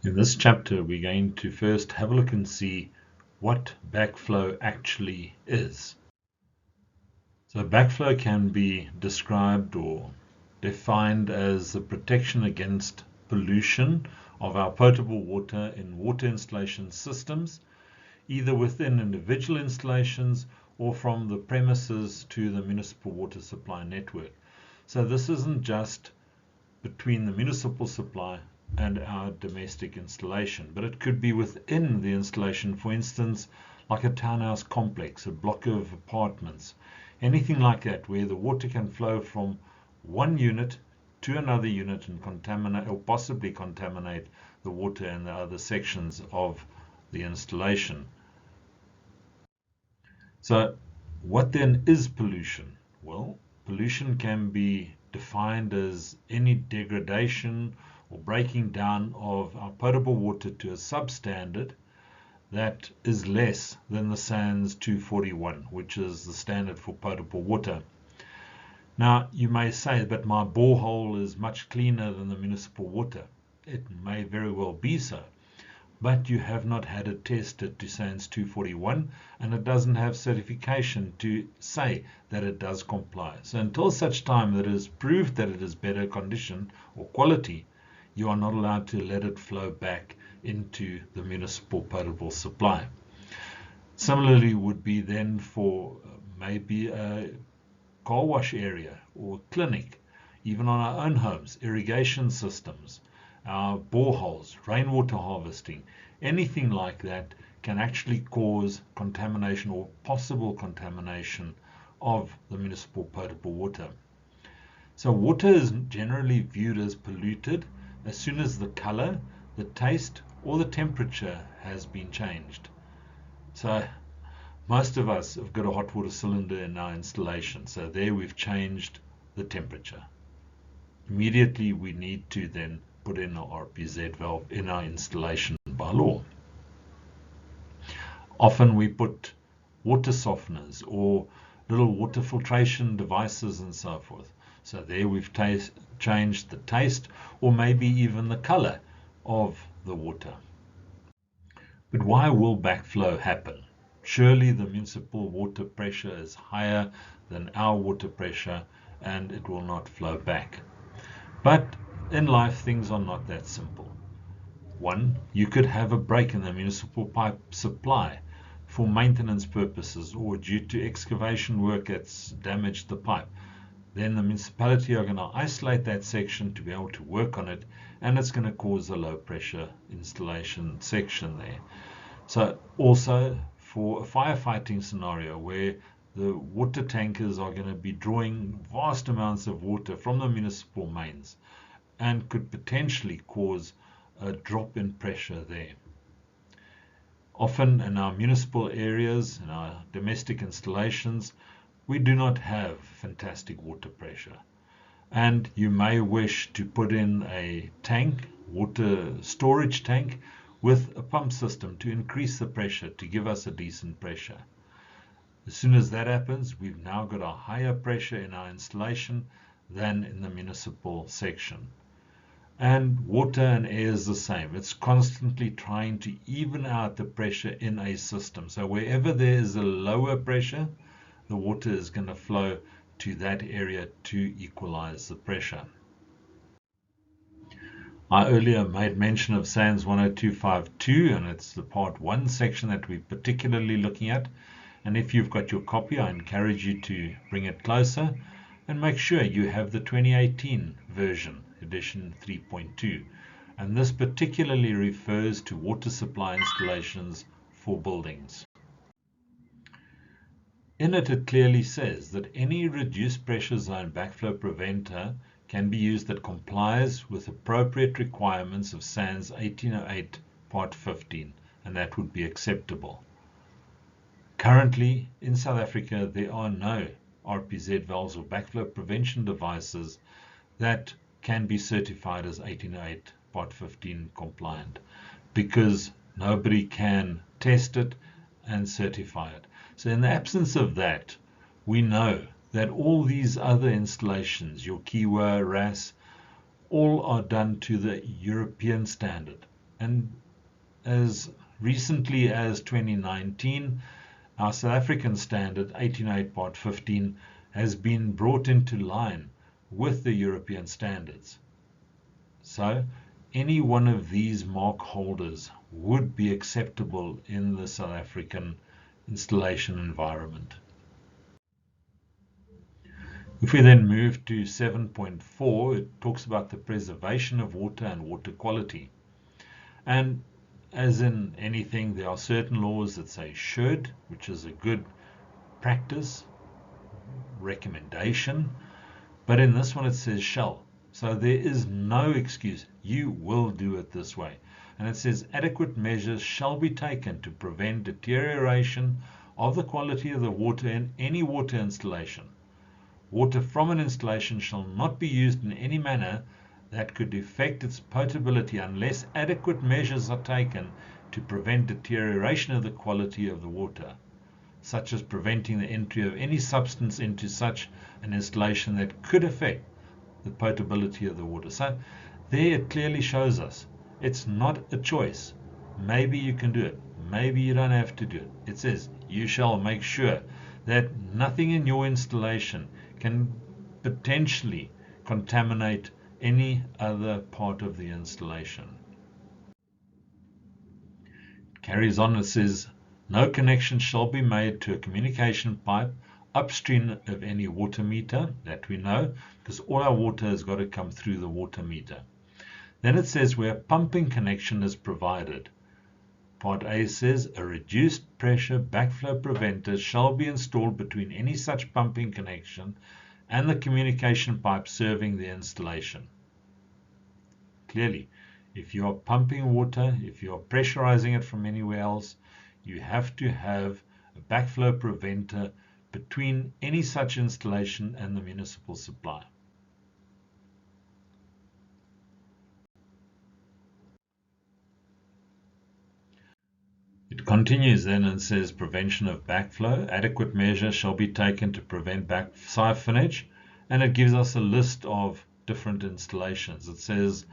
In this chapter, we're going to first have a look and see what backflow actually is. So backflow can be described or defined as the protection against pollution of our potable water in water installation systems, either within individual installations or from the premises to the municipal water supply network. So this isn't just between the municipal supply and our domestic installation, but it could be within the installation, for instance, like a townhouse complex, a block of apartments, anything like that, where the water can flow from one unit to another unit and contaminate or possibly contaminate the water in the other sections of the installation. So, what then is pollution? Well, pollution can be defined as any degradation or breaking down of our potable water to a substandard that is less than the SANS 241, which is the standard for potable water. Now, you may say, but my borehole is much cleaner than the municipal water. It may very well be so, but you have not had it tested to SANS 241, and it doesn't have certification to say that it does comply. So until such time that it is proved that it is better condition or quality, you are not allowed to let it flow back into the municipal potable supply. Similarly would be then for maybe a car wash area or clinic, even on our own homes, irrigation systems, our boreholes, rainwater harvesting, anything like that can actually cause contamination or possible contamination of the municipal potable water. So water is generally viewed as polluted as soon as the color, the taste, or the temperature has been changed. So most of us have got a hot water cylinder in our installation, so there we've changed the temperature. Immediately we need to then put in our RPZ valve in our installation by law. Often we put water softeners or little water filtration devices and so forth. So there we've changed the taste or maybe even the color of the water. But why will backflow happen? Surely the municipal water pressure is higher than our water pressure and it will not flow back. But in life, things are not that simple. One, you could have a break in the municipal pipe supply for maintenance purposes or due to excavation work that's damaged the pipe. Then the municipality are going to isolate that section to be able to work on it, and it's going to cause a low pressure installation section there. So also for a firefighting scenario where the water tankers are going to be drawing vast amounts of water from the municipal mains and could potentially cause a drop in pressure there. Often in our municipal areas, in our domestic installations, we do not have fantastic water pressure. And you may wish to put in a tank, water storage tank, with a pump system to increase the pressure to give us a decent pressure. As soon as that happens, we've now got a higher pressure in our installation than in the municipal section. And water and air is the same. It's constantly trying to even out the pressure in a system. So wherever there is a lower pressure, the water is going to flow to that area to equalize the pressure. I earlier made mention of SANS 10252, and it's the part 1 section that we're particularly looking at. And if you've got your copy, I encourage you to bring it closer and make sure you have the 2018 version, edition 3.2. And this particularly refers to water supply installations for buildings. In it, it clearly says that any reduced pressure zone backflow preventer can be used that complies with appropriate requirements of SANS 1808 Part 15, and that would be acceptable. Currently, in South Africa, there are no RPZ valves or backflow prevention devices that can be certified as 1808 Part 15 compliant because nobody can test it and certify it. So in the absence of that, we know that all these other installations, your Kiwa, RAS, all are done to the European standard. And as recently as 2019, our South African standard 1808 part 15 has been brought into line with the European standards. So any one of these mark holders would be acceptable in the South African installation environment. If we then move to 7.4, it talks about the preservation of water and water quality. And as in anything, there are certain laws that say should, which is a good practice, recommendation, but in this one it says shall. So there is no excuse. You will do it this way. And it says adequate measures shall be taken to prevent deterioration of the quality of the water in any water installation. Water from an installation shall not be used in any manner that could affect its potability unless adequate measures are taken to prevent deterioration of the quality of the water, such as preventing the entry of any substance into such an installation that could affect the potability of the water. So there it clearly shows us it's not a choice. Maybe you can do it, maybe you don't have to do it. It says you shall make sure that nothing in your installation can potentially contaminate any other part of the installation. It carries on, it says no connection shall be made to a communication pipe upstream of any water meter, that we know, because all our water has got to come through the water meter. Then it says where pumping connection is provided. Part A says a reduced pressure backflow preventer shall be installed between any such pumping connection and the communication pipe serving the installation. Clearly, if you are pumping water, if you are pressurizing it from anywhere else, you have to have a backflow preventer between any such installation and the municipal supply. It continues then and says prevention of backflow. Adequate measures shall be taken to prevent back siphonage, and it gives us a list of different installations. It says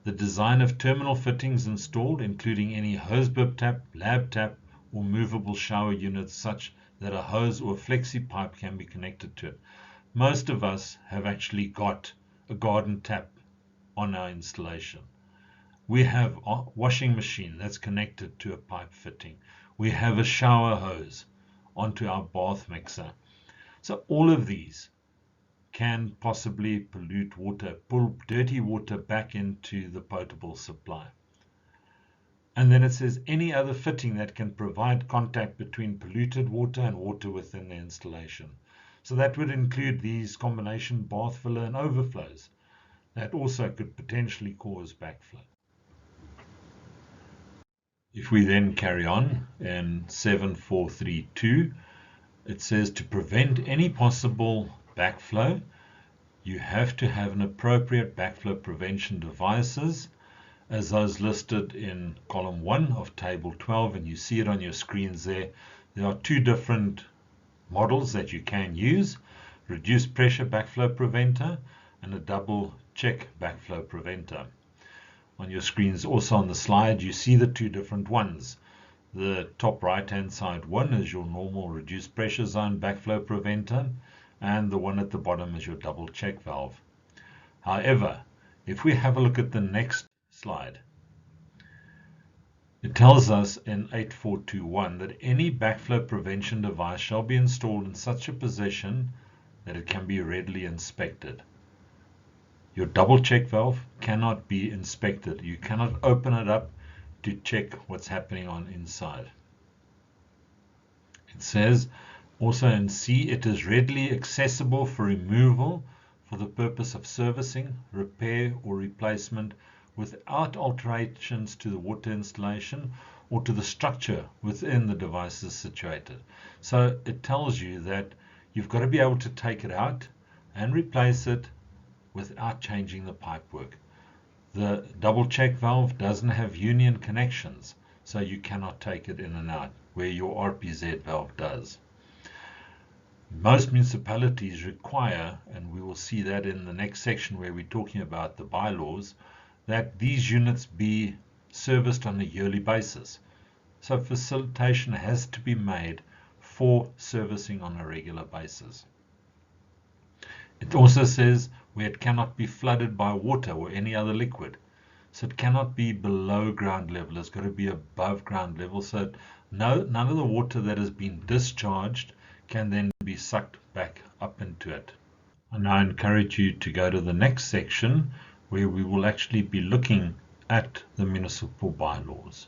the design of terminal fittings installed, including any hose bib tap, lab tap, or movable shower units such that a hose or a flexi pipe can be connected to it. Most of us have actually got a garden tap on our installation. We have a washing machine that's connected to a pipe fitting. We have a shower hose onto our bath mixer. So all of these can possibly pollute water, pull dirty water back into the potable supply. And then it says any other fitting that can provide contact between polluted water and water within the installation. So that would include these combination bath filler and overflows that also could potentially cause backflow. If we then carry on in 7432, it says to prevent any possible backflow, you have to have an appropriate backflow prevention devices as those listed in column 1 of table 12, and you see it on your screens there. There are two different models that you can use: reduced pressure backflow preventer and a double check backflow preventer. On your screens, also on the slide, you see the two different ones. The top right hand side one is your normal reduced pressure zone backflow preventer, and the one at the bottom is your double check valve. However, if we have a look at the next slide, it tells us in 8421 that any backflow prevention device shall be installed in such a position that it can be readily inspected. Your double check valve cannot be inspected. You cannot open it up to check what's happening on inside. It says also in C, it is readily accessible for removal for the purpose of servicing, repair, or replacement without alterations to the water installation or to the structure within the devices situated. So it tells you that you've got to be able to take it out and replace it without changing the pipework. The double check valve doesn't have union connections, so you cannot take it in and out, where your RPZ valve does. Most municipalities require, and we will see that in the next section where we're talking about the bylaws, that these units be serviced on a yearly basis. So facilitation has to be made for servicing on a regular basis. It also says where it cannot be flooded by water or any other liquid. So it cannot be below ground level. It's got to be above ground level. So none of the water that has been discharged can then be sucked back up into it. And I encourage you to go to the next section where we will actually be looking at the municipal bylaws.